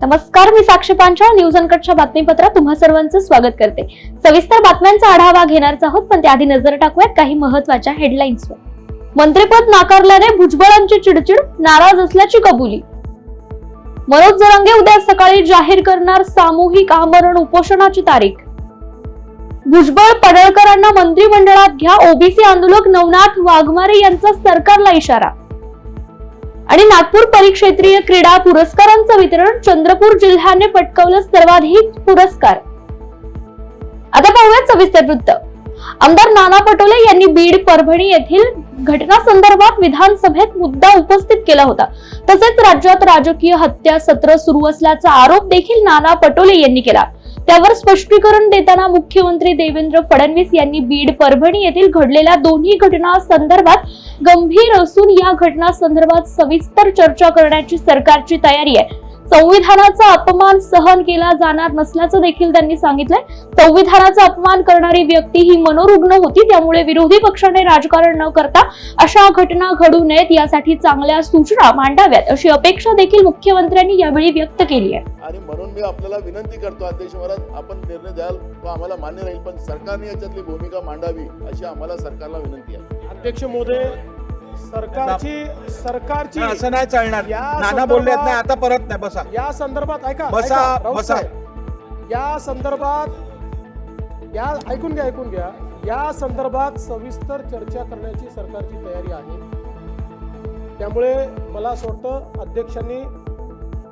नमस्कार, मी साक्षी पांचाळ न्यूज अनकटच्या बातमीपत्रात तुम्हा सर्वांचं स्वागत करते। सविस्तर बातम्यांचा आढावा घेणारच आहोत, पण त्याआधी नजर टाकूयात काही महत्त्वाच्या हेडलाईन्सवर। मंत्रिपद नाकारल्याने भुजबळांची चिडचिड, नाराज असल्याची कबुली। मनोज जरांगे उद्या सकाळी जाहीर करणार सामूहिक आमरण उपोषणाची तारीख। भुजबळ पडळकरांना मंत्रिमंडळात घ्या, ओबीसी आंदोलक नवनाथ वाघमारे यांचा सरकारला इशारा। आणि नागपूर परिक्षेत्रीय क्रीडा पुरस्कारांचं वितरण, चंद्रपूर जिल्ह्याने पटकावलं सर्वाधिक पुरस्कार। आता पाहूयात सविस्तर वृत्त। आमदार नाना पटोले यांनी बीड परभणी येथील घटनासंदर्भात विधानसभेत मुद्दा उपस्थित केला होता। तसेच राज्यात राजकीय हत्या सत्र सुरू असल्याचा आरोप देखील नाना पटोले यांनी केला। त्यावर स्पष्टीकरण देताना मुख्यमंत्री देवेंद्र फडणवीस यांनी बीड परभणी येथील घडलेल्या दोन्ही घटना संदर्भात गंभीर असून या घटना संदर्भात सविस्तर चर्चा करण्याची सरकारची तयारी आहे। संविधानाचा अपमान सहन केला जाणार नसल्याचं देखील त्यांनी सांगितलंय। संविधानाचा अपमान करणारी व्यक्ती ही मनोरुग्ण होती, त्यामुळे विरोधी पक्षाने राजकारण न करता अशा घटना घडू नयेत यासाठी चांगल्या सूचना मांडाव्यात अशी अपेक्षा देखील मुख्यमंत्र्यांनी यावेळी व्यक्त केली आहे। आणि म्हणून मी आपल्याला विनंती करतो, अध्यक्ष महाराज, आपण निर्णय द्याल तो आम्हाला मान्य राहील, पण सरकारने याच्यातली भूमिका मांडावी अशी आम्हाला सरकारला विनंती आहे। अध्यक्ष महोदय, सरकारची असं नाही चालणार। नाना बोलले नाही, आता परत नाही, बसा। या संदर्भात ऐका, बसा, राऊत बसा। साहेब, या संदर्भात ऐकून घ्या, या संदर्भात सविस्तर चर्चा करण्याची सरकारची तयारी आहे। त्यामुळे मला असं वाटतं अध्यक्षांनी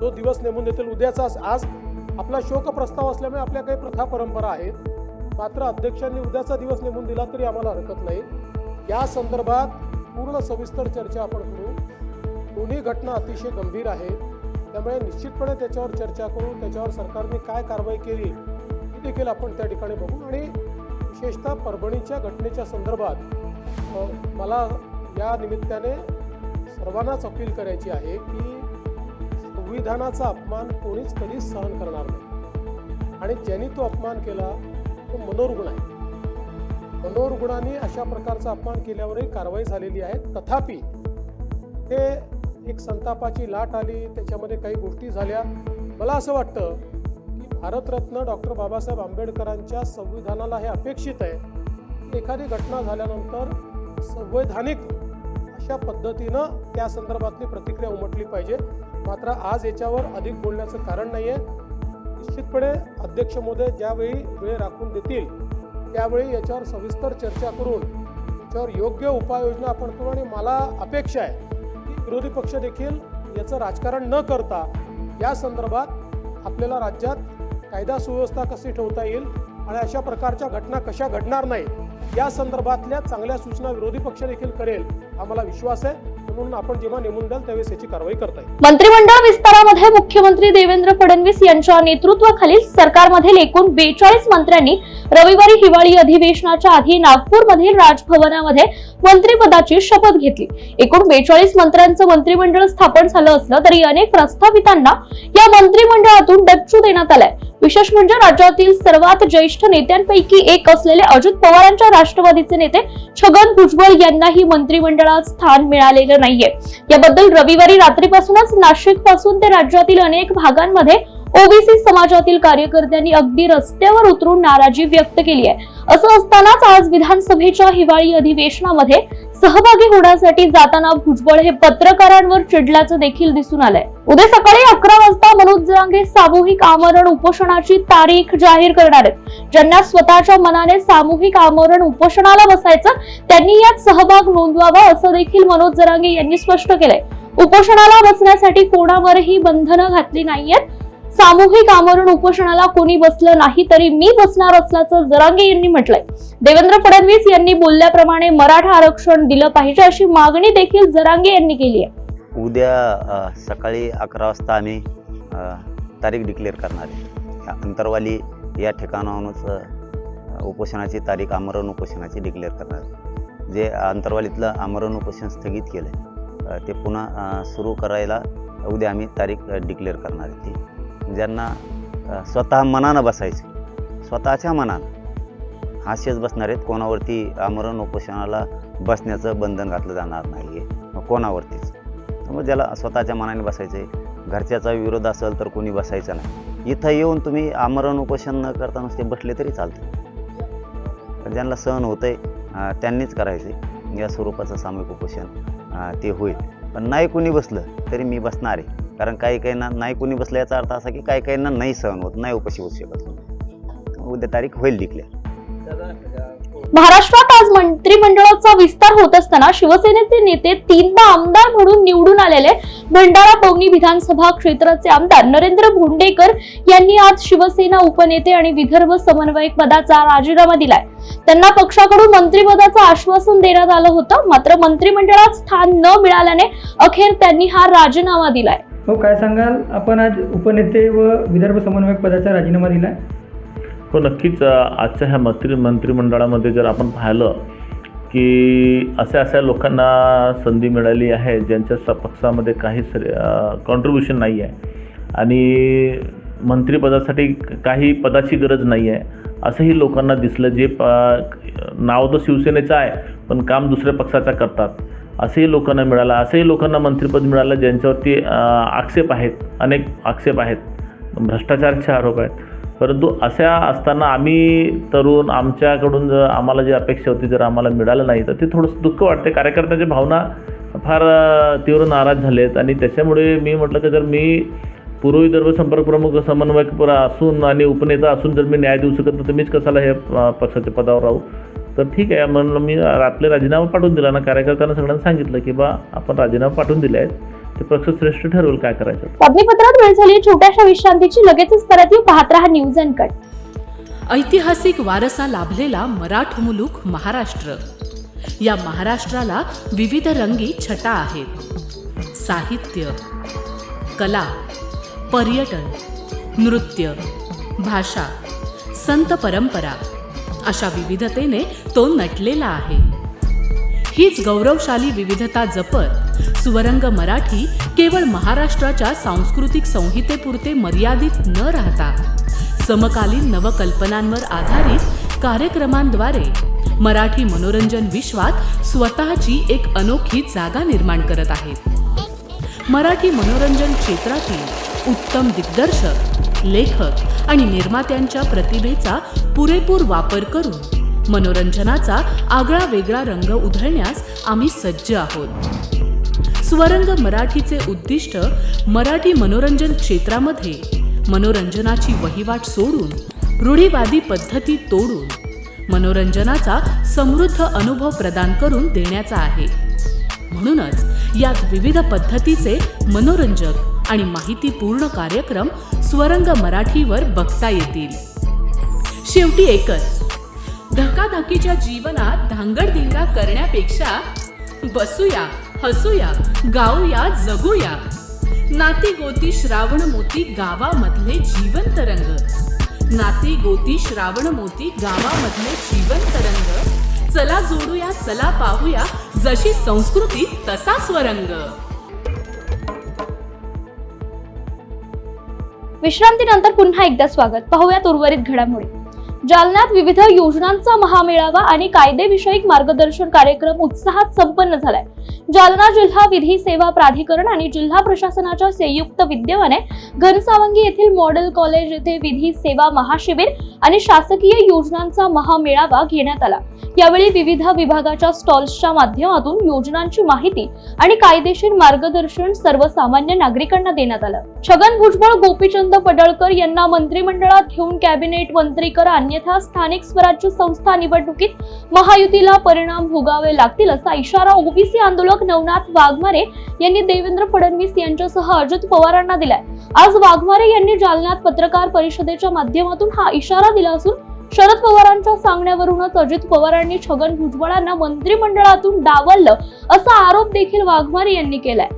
जो दिवस नेमून देतील उद्याचा, आज आपला शोक प्रस्ताव असल्यामुळे आपल्या काही प्रथा परंपरा आहेत, मात्र अध्यक्षांनी उद्याचा दिवस नेमून दिला तरी आम्हाला हरकत नाही। या संदर्भात पूर्ण सविस्तर चर्चा आपण करू। दोन्ही घटना अतिशय गंभीर आहेत, त्यामुळे निश्चितपणे त्याच्यावर चर्चा करू। त्याच्यावर सरकारने काय कारवाई केली ही देखील आपण त्या ठिकाणी बघू। आणि विशेषतः परभणीच्या घटनेच्या संदर्भात मला या निमित्ताने सर्वांनाच अपील करायची आहे की संविधानाचा अपमान कोणीच कधीच सहन करणार नाही, आणि ज्यांनी तो अपमान केला तो मनोरुग्ण आहे। मनोरुग्णांनी अशा प्रकारचा अपमान केल्यावरही कारवाई झालेली आहे। तथापि ते एक संतापाची लाट आली, त्याच्यामध्ये काही गोष्टी झाल्या। मला असं वाटतं की भारतरत्न डॉक्टर बाबासाहेब आंबेडकरांच्या संविधानाला हे अपेक्षित आहे की एखादी घटना झाल्यानंतर संवैधानिक अशा पद्धतीनं त्या संदर्भातली प्रतिक्रिया उमटली पाहिजे। मात्र आज याच्यावर अधिक बोलण्याचं कारण नाही आहे। निश्चितपणे अध्यक्ष महोदय ज्यावेळी वेळ राखून देतील त्यावेळी याच्यावर सविस्तर चर्चा करून याच्यावर योग्य उपाययोजना आपण करू। आणि मला अपेक्षा आहे की विरोधी पक्ष देखील याचं राजकारण न करता या संदर्भात आपल्याला राज्यात कायदा सुव्यवस्था कशी ठेवता येईल आणि अशा प्रकारच्या घटना कशा घडणार नाही या संदर्भातल्या चांगल्या सूचना विरोधी पक्ष देखील करेल, आम्हाला विश्वास आहे। म्हणून आपण जेव्हा नेमून द्याल त्यावेळेस याची कारवाई करता येईल। मंत्रिमंडळ विस्तारामध्ये मुख्यमंत्री देवेंद्र फडणवीस यांच्या नेतृत्वाखालील सरकारमधील एकूण 42 मंत्र्यांनी रविवारी हिवाळी अधिवेशनाच्या आधी नागपूरमधील राजभवनामध्ये मंत्रिपदाची शपथ घेतली। एकूण 42 मंत्र्यांचं मंत्रिमंडळ स्थापन झालं असलं तरी अनेक प्रस्तावितांना या मंत्रिमंडळातून डच्चू देण्यात आलाय। विशेष म्हणजे राज्यातील सर्वात ज्येष्ठ नेत्यांपैकी एक असलेले अजित पवारांच्या राष्ट्रवादीचे नेते छगन भुजबळ यांनाही मंत्रिमंडळात स्थान मिळालेलं नाहीये। याबद्दल रविवारी रात्रीपासूनच नाशिक पासून ते राज्यातील अनेक भागांमध्ये ओबीसी समाजातील कार्यकर्त्यांनी अगदी रस्त्यावर उतरून नाराजी व्यक्त केली आहे। असं असतानाच आज विधानसभेच्या हिवाळी अधिवेशनामध्ये सहभागी होण्यासाठी जाताना भुजबळ हे पत्रकारांवर चिडल्याचं देखील दिसून आलंय। उद्या सकाळी 11 वाजता मनोज जरांगे सामूहिक आमरण उपोषणाची तारीख जाहीर करणार आहेत। ज्यांना स्वतःच्या मनाने सामूहिक आमरण उपोषणाला बसायचं त्यांनी यात सहभाग नोंदवावा असं देखील मनोज जरांगे यांनी स्पष्ट केलंय। उपोषणाला बसण्यासाठी कोणावरही बंधनं घातली नाहीयेत। सामूहिक आमरण उपोषणाला कोणी बसलं नाही तरी मी बसणार असल्याचं जरांगे यांनी म्हटलंय। देवेंद्र फडणवीस यांनी बोलल्याप्रमाणे मराठा आरक्षण दिलं पाहिजे अशी मागणी देखील जरांगे यांनी केली आहे। उद्या सकाळी 11 वाजता आम्ही तारीख डिक्लेअर करणार आहे। अंतरवाली या ठिकाणाहूनच उपोषणाची तारीख, आमरण उपोषणाची डिक्लेअर करणार आहे। जे अंतरवालीतलं आमरण उपोषण स्थगित केलंय ते पुन्हा सुरू करायला उद्या आम्ही तारीख डिक्लेअर करणार आहे। ती ज्यांना स्वतः मनानं बसायचं, स्वतःच्या मनानं असेच बसणार आहेत। कोणावरती आमरण उपोषणाला बसण्याचं बंधन घातलं जाणार नाही आहे कोणावरतीच। त्यामुळे ज्याला स्वतःच्या मनाने बसायचं आहे, घरच्याचा विरोध असेल तर कोणी बसायचं नाही. इथं येऊन तुम्ही आमरण उपोषण न करता नुसते बसले तरी चालतं. पण ज्यांना सहन होतंय त्यांनीच करायचे. या स्वरूपाचं सामूहिक उपोषण ते होईल. पण नाही कोणी बसलं तरी मी बसणार आहे. कारण काही काहींना नाही कोणी बसलं याचा अर्थ असा की काही काहींना नाही सहन होत, नाही उपाशी होऊ शकत. उद्या तारीख होईल डिक्लेअर. महाराष्ट्रात आज मंत्रिमंडळाचा विस्तार होत असताना शिवसेनेचे नेते 3दा आमदार म्हणून निवडून आलेले भंडारा पवनी विधानसभा क्षेत्राचे आमदार नरेंद्र भोंडेकर यांनी आज शिवसेना उपनेते आणि विदर्भ समन्वयक पदाचा राजीनामा दिलाय. त्यांना पक्षाकडून मंत्रिपदाचं आश्वासन देण्यात आलं होतं, मात्र मंत्रिमंडळात स्थान न मिळाल्याने अखेर त्यांनी हा राजीनामा दिलाय. हो, काय सांगाल, आपण आज उपनेते व विदर्भ समन्वयक पदाचा राजीनामा दिलाय. हो, नक्कीच. आजच्या ह्या मंत्रिमंडळामध्ये जर आपण पाहिलं की अशा लोकांना संधी मिळाली आहे ज्यांच्या पक्षामध्ये काही कॉन्ट्रीब्युशन नाही आहे आणि मंत्रिपदासाठी काही पदाची गरज नाही आहे असंही लोकांना दिसलं. जे नाव तर शिवसेनेचं आहे पण काम दुसऱ्या पक्षाचा करतात असेही लोकांना मिळालं. असेही लोकांना मंत्रिपद मिळालं ज्यांच्यावरती आक्षेप आहेत, अनेक आक्षेप आहेत, भ्रष्टाचाराचे आरोप आहेत. परंतु अशा असताना आम्ही तरुण, आमच्याकडून जर आम्हाला जी अपेक्षा होती जर आम्हाला मिळालं नाही तर ते थोडंसं दुःख वाटते. कार्यकर्त्याच्या भावना फार तीव्र नाराज झालेत आणि त्याच्यामुळे मी म्हटलं की जर मी पूर्व विदर्भ संपर्क प्रमुख समन्वयक असून आणि उपनेता असून जर मी न्याय देऊ शकत तर मीच कशाला हे पक्षाच्या पदावर राहू. तर ठीक आहे म्हणलं, मी आपले राजीनामा पाठवून दिला ना. कार्यकर्त्यांना सगळ्यांना सांगितलं की बा आपण राजीनामा पाठवून दिले आहेत, ते पक्ष श्रेष्ठ ठरवेल काय करायचं. बातमीपत्रात वेळ झाली छोट्याशा विश्रांतीची. लगेचच परत येऊ. पाहत रहा न्यूज अँड कट. ऐतिहासिक वारसा लाभलेला मराठ मुलूक महाराष्ट्र. या महाराष्ट्राला विविध रंगी छटा आहेत. साहित्य, कला, पर्यटन, नृत्य, भाषा, संत परंपरा अशा विविधतेने तो नटलेला आहे. हीच गौरवशाली विविधता जपत स्वरंग मराठी केवळ महाराष्ट्राच्या सांस्कृतिक संहितेपुरते मर्यादित न राहता समकालीन नवकल्पनांवर आधारित कार्यक्रमांद्वारे मराठी मनोरंजन विश्वात स्वतःची एक अनोखी जागा निर्माण करत आहेत. मराठी मनोरंजन क्षेत्रातील उत्तम दिग्दर्शक, लेखक आणि निर्मात्यांच्या प्रतिभेचा पुरेपूर वापर करून मनोरंजनाचा आगळा वेगळा रंग उधळण्यास आम्ही सज्ज आहोत. स्वरंग मराठीचे उद्दिष्ट मराठी मनोरंजन क्षेत्रामध्ये मनोरंजनाची वहिवाट सोडून, रूढीवादी पद्धती तोडून मनोरंजनाचा समृद्ध अनुभव प्रदान करून देण्याचा आहे. म्हणूनच यात विविध पद्धतीचे मनोरंजक आणि माहितीपूर्ण कार्यक्रम स्वरंग मराठीवर बघता येतील. शेवटी एकच, धकाधकीच्या जीवनात धांगडधिंगा करण्यापेक्षा बसूया, हसूया, गाऊया, जगूया. नाती गोती श्रावण मोती गावामधले जीवंत रंग. नाती गोती श्रावण मोती गावामधले जीवंत रंग. चला जोडूया, चला पाहूया, जशी संस्कृती तसा स्वरंग. विश्रांतीनंतर पुन्हा एकदा स्वागत. पाहूयात उर्वरित घडामोडी. जालन्यात विविध योजनांचा महामेळावा आणि कायदेविषयक मार्गदर्शन कार्यक्रम उत्साहात संपन्न झालाय. जालना जिल्हा विधी सेवा प्राधिकरण आणि जिल्हा प्रशासनाच्या संयुक्त विद्यमाने घनसावंगी येथील मॉडेल कॉलेज येथे विधी सेवा महाशिबिर आणि शासकीय योजनांचा महामेळावा घेण्यात आला. यावेळी विविध विभागाच्या स्टॉल्सच्या माध्यमातून योजनांची माहिती आणि कायदेशीर मार्गदर्शन सर्वसामान्य नागरिकांना देण्यात आलं. छगन भुजबळ, गोपीचंद पडळकर यांना मंत्रिमंडळात घेऊन कॅबिनेट मंत्री करा, अन्यथा स्थानिक स्वराज्य संस्था निवडणुकीत महायुतीला परिणाम भोगावे लागतील असा इशारा ओबीसी आंदोलक नवनाथ वाघमारे यांनी देवेंद्र फडणवीस यांच्यासह अजित पवारांना दिलाय. आज वाघमारे यांनी जालन्यात पत्रकार परिषदेच्या माध्यमातून हा इशारा दिला असून शरद पवारांच्या सांगण्यावरूनच अजित पवारांनी छगन भुजबळांना मंत्रिमंडळातून डावललं असा आरोप देखील वाघमारे यांनी केलाय.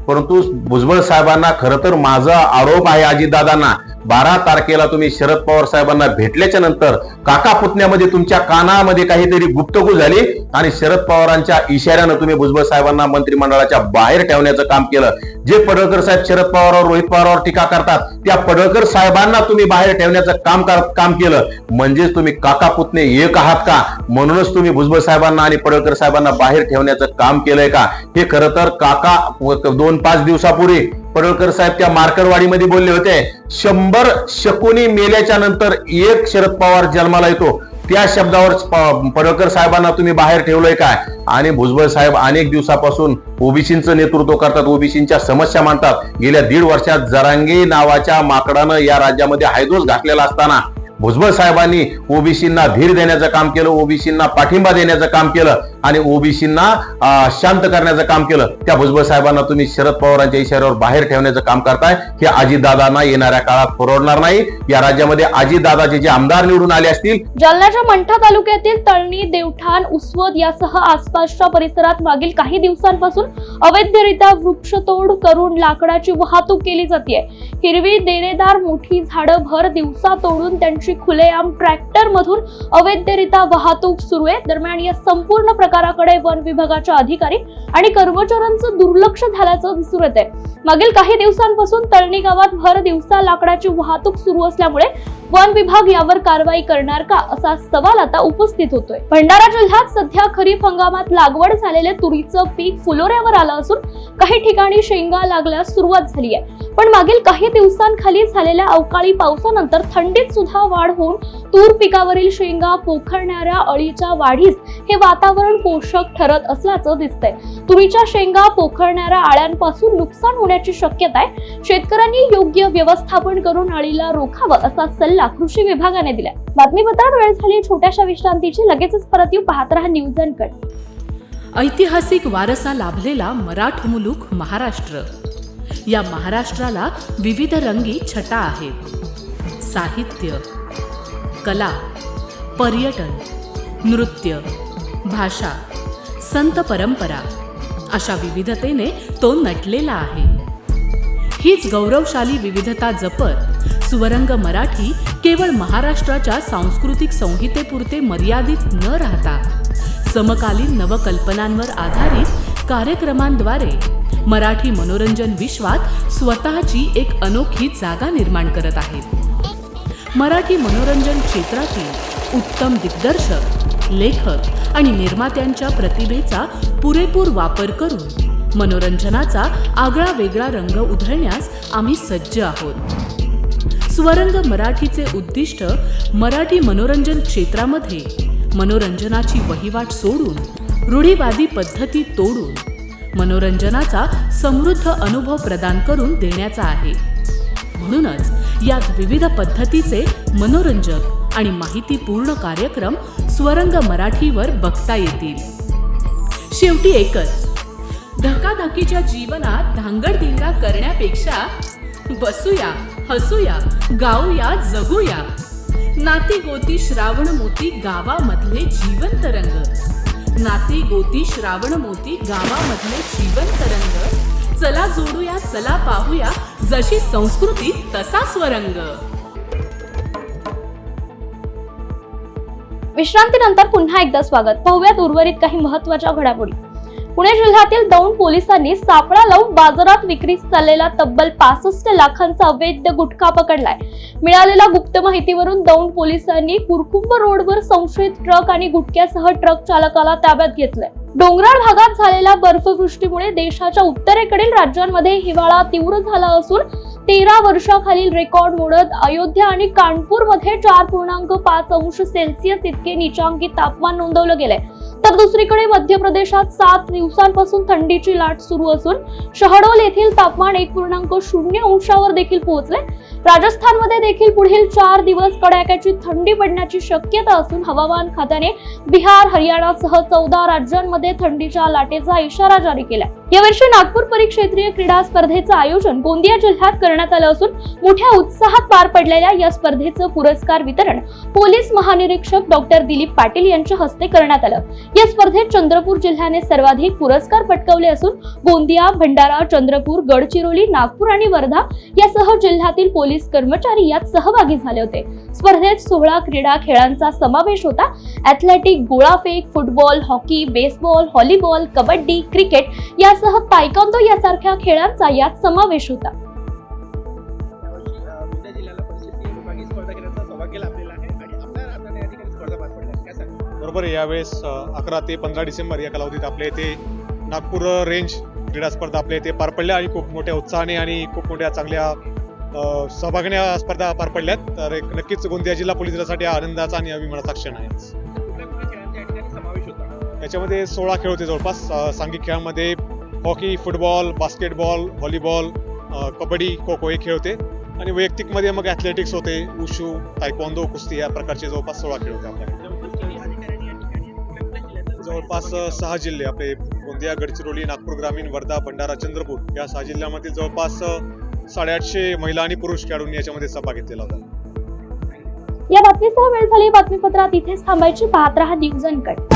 परंतु भुजबळ साहेबांना खरं तर माझा आरोप आहे अजितदादांना 12 तारखेला तुम्ही शरद पवार साहेबांना भेटल्याच्या नंतर काका पुतण्यामध्ये तुमच्या कानामध्ये काहीतरी गुप्तगू झाली आणि शरद पवारांच्या इशाऱ्यानं तुम्ही भुजबळ साहेबांना मंत्रिमंडळाच्या बाहेर ठेवण्याचं काम केलं. जे पडळकर साहेब शरद पवारांवर रोहित पवारांवर टीका करतात त्या पडळकर साहेबांना तुम्ही बाहेर ठेवण्याचं काम केलं. म्हणजेच तुम्ही काका पुतणे एक आहात का? म्हणूनच तुम्ही भुजबळ साहेबांना आणि पडळकर साहेबांना बाहेर ठेवण्याचं काम केलंय का? हे खरं तर काका 2-5 दिवसापूर्वी पडळकर साहेब त्या मार्करवाडीमध्ये बोलले होते, 100 शकुनी मेल्याच्या नंतर एक शरद पवार जन्माला येतो. त्या शब्दावर पडळकर साहेबांना तुम्ही बाहेर ठेवलंय काय? आणि भुजबळ साहेब अनेक दिवसापासून ओबीसींचं नेतृत्व करतात, ओबीसींच्या समस्या मांडतात. गेल्या 1.5 वर्षात जरांगे नावाच्या माकडानं या राज्यामध्ये हायदोस घातलेला असताना भुजबळ साहेबांनी ओबीसींना धीर देण्याचं काम केलं, ओबीसींना पाठिंबा देण्याचं काम केलं आणि ओबीसींना शांत करण्याचं काम केलं. त्या भुजबळ साहेबांना तुम्ही शरद पवारांच्या इशाऱ्यावर बाहेर ठेवण्याचं काम करताय. हे अजितदादांना येणाऱ्या काळात परवडणार नाही. या राज्यामध्ये अजितदादाचे जे आमदार निवडून आले असतील. जालन्याच्या मंठा तालुक्यातील तळणी, देवठाण, उसवद यासह आसपासच्या परिसरात मागील काही दिवसांपासून अवैधरित्या वृक्षतोड करून लाकडाची वाहतूक केली जाते. हिरवी देरेदार मोठी झाडं भर दिवसा तोडून त्यांची खुलेआम ट्रॅक्टर मधून अवैधरित्या वाहतूक सुरू आहे. दरम्यान या संपूर्ण प्रकाराकडे वन विभागाच्या अधिकारी आणि कर्मचाऱ्यांचं दुर्लक्ष झाल्याचं दिसून येत आहे. मागील काही दिवसांपासून तळणी गावात भर दिवसा लाकडाची वाहतूक सुरू असल्यामुळे वन विभाग यावर कारवाई करणार का असा सवाल आता उपस्थित होतोय. भंडारा जिल्ह्यात सध्या खरीप हंगामात लागवड झालेले तुरीचं पीक फुलोऱ्यावर आलं असून काही ठिकाणी शेंगा लागल्यास सुरुवात झाली आहे. पण मागील काही दिवसांखाली झालेल्या अवकाळी पावसानंतर थंडीत सुद्धा वाढ होऊन तूर पिकावरील शेंगा पोखरणाऱ्या अळीच्या वाढीस हे वातावरण पोषक ठरत असल्याचं दिसतंय. तुरीच्या शेंगा पोखरणाऱ्या आळ्यांपासून नुकसान होण्याची शक्यता आहे. शेतकऱ्यांनी योग्य व्यवस्थापन करून अळीला रोखावं असा सल्ला कृषी विभागाने दिलाय. बातमीपत्रात वेळ झाली छोट्याशा विश्रांतीची. लगेचच परत येऊ. पाहत रहा न्यूज अनकट. ऐतिहासिक वारसा लाभलेला मराठ मुलूक महाराष्ट्र. या महाराष्ट्राला विविध रंगी छटा आहेत. साहित्य, कला, पर्यटन, नृत्य, भाषा, संत परंपरा अशा विविधतेने तो नटलेला आहे. हीच गौरवशाली विविधता जपत सुवरंग मराठी केवळ महाराष्ट्राच्या सांस्कृतिक संहितेपुरते मर्यादित न राहता समकालीन नवकल्पनांवर आधारित कार्यक्रमांद्वारे मराठी मनोरंजन विश्वात स्वतःची एक अनोखी जागा निर्माण करत आहेत. मराठी मनोरंजन क्षेत्रातील उत्तम दिग्दर्शक, लेखक आणि निर्मात्यांच्या प्रतिभेचा पुरेपूर वापर करून मनोरंजनाचा आगळा वेगळा रंग उधळण्यास आम्ही सज्ज आहोत. स्वरंग मराठीचे उद्दिष्ट मराठी मनोरंजन क्षेत्रामध्ये मनोरंजनाची वहिवाट सोडून रूढीवादी पद्धती तोडून मनोरंजनाचा समृद्ध अनुभव प्रदान करून देण्याचा आहे. म्हणूनच यात विविध पद्धतीचे मनोरंजक आणि माहितीपूर्ण कार्यक्रम स्वरंग मराठीवर बघता येतील. शेवटी एकच, धकाधकीच्या जीवनात धांगडधिंगा करण्यापेक्षा बसूया, हसूया, गाऊया, जगूया. नाती गोती श्रावण मोती गावामधले जीवंत रंग. नाती गोती श्रावण मोती गावामधले जीवंत रंग. चला जोडूया, चला पाहूया, जशी संस्कृती तसा स्वरंग. विश्रांतीनंतर पुन्हा एकदा स्वागत. पाहूयात उर्वरित काही महत्त्वाच्या घडामोडी. पुणे जिल्ह्यातील दौंड पोलिसांनी सापळा लावून बाजारात विक्रीस चाललेला तब्बल 65 लाखांचा अवैध गुटखा पकडलाय. मिळालेल्या गुप्त माहितीवरून दौंड पोलिसांनी कुरकुंभ रोडवर संशयित ट्रक आणि गुटख्यासह ट्रक चालकाला ताब्यात घेतलंय. डोंगराळ भागात झालेल्या बर्फवृष्टीमुळे देशाच्या उत्तरेकडील राज्यांमध्ये हिवाळा तीव्र झाला असून 13 वर्षाखालील रेकॉर्ड मोडत अयोध्या आणि कानपूर मध्ये 4.5 अंश सेल्सिअस इतके नीचांकी तापमान नोंदवलं गेलंय. तर दुसरीकडे मध्य प्रदेशात 7 दिवसांपासून थंडीची लाट सुरू असून शहडोल येथील तापमान 1.0 अंशावर देखील पोहोचले. राजस्थानमध्ये देखील पुढील 4 दिवस कडाक्याची थंडी पडण्याची शक्यता असून हवामान खात्याने बिहार, हरियाणासह 14 राज्यांमध्ये थंडीच्या लाटेचा इशारा जारी केला. यावर्षी नागपूर परिक्षेत्रीय क्रीडा स्पर्धेचं आयोजन गोंदिया जिल्ह्यात करण्यात आलं असून मोठ्या उत्साहात पार पडलेल्या या स्पर्धेचं पुरस्कार वितरण पोलीस महानिरीक्षक डॉक्टर दिलीप पाटील यांच्या हस्ते करण्यात आलं. या स्पर्धेत चंद्रपूर जिल्ह्याने सर्वाधिक पुरस्कार पटकावले असून गोंदिया, भंडारा, चंद्रपूर, गडचिरोली, नागपूर आणि वर्धा यासह जिल्ह्यातील पोलीस पोलीस कर्मचारी यात सहभागी झाले होते. स्पर्धेत 16 क्रीडा खेळांचा समावेश होता. ॲथलेटिक, गोळाफेक, football, hockey, baseball, volleyball, kabaddi, cricket यासह तायक्वांदो यासारख्या खेळांचा यात समावेश होता. बरोबर आहे. यावेळेस 11 ते 15 डिसेंबर या कालावधीत आपल्या इथे नागपूर रेंज क्रीडा स्पर्धा आपल्या इथे पार पडल्या आणि खूप मोठ्या उत्साहाने आणि खूप मोठ्या चांगल्या सहभागीने स्पर्धा पार पडल्यात. तर एक नक्कीच गोंदिया जिल्हा पोलीस दलासाठी हा आनंदाचा आणि अभिमानाचा क्षण आहे. याच्यामध्ये 16 खेळ होते जवळपास. सांघिक खेळामध्ये hockey, football, basketball, volleyball, kabaddi, kho kho हे खेळ होते आणि वैयक्तिकमध्ये मग ॲथलेटिक्स होते, उशू, तायक्वांदो, कुस्ती या प्रकारचे जवळपास 16 खेळ होते आपल्याकडे. जवळपास 6 जिल्हे आपले गोंदिया, गडचिरोली, नागपूर ग्रामीण, वर्धा, भंडारा, चंद्रपूर या 6 जिल्ह्यामधील जवळपास 850 महिला आणि पुरुष खेळाडूंनी याच्यामध्ये सहभाग घेतलेला होता. या बातमीसह वेळ झाली बातमीपत्रात इथेच थांबायची. पाहत रहा न्यूज अनकट.